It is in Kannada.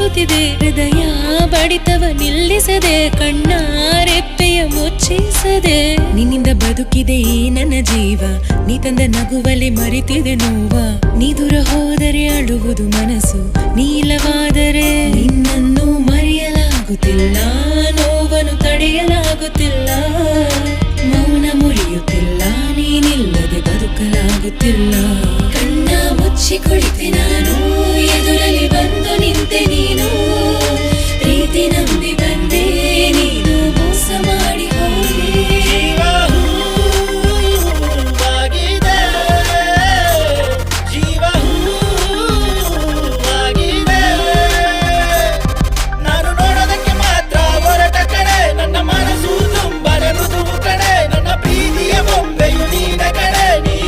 ಬೀಸುತ್ತಿದೆ ಹೃದಯ ಬಡಿತವ ನಿಲ್ಲಿಸದೆ ಕಣ್ಣ ರೆಪ್ಪೆಯ ಮುಚ್ಚಿಸದೆ ನಿನ್ನಿಂದ ಬದುಕಿದೆ ಈ ನನ್ನ ಜೀವ ನೀ ತಂದ ನಗುವಲೆ ಮರೆತಿದೆ ನೋವ ನೀ ದೂರ ಹೋದರೆ ಅಳುವುದು ಮನಸ್ಸು ನೀಲವಾದರೆ ನಿನ್ನನ್ನು ಮರೆಯಲಾಗುತ್ತಿಲ್ಲ ನೋವನ್ನು ತಡೆಯಲಾಗುತ್ತಿಲ್ಲ ಮೌನ ಮುರಿಯುತ್ತಿಲ್ಲ ನೀನಿಲ್ಲದೆ ಬದುಕಲಾಗುತ್ತಿಲ್ಲ ಕಣ್ಣ ಮುಚ್ಚಿ ಕುಳಿತು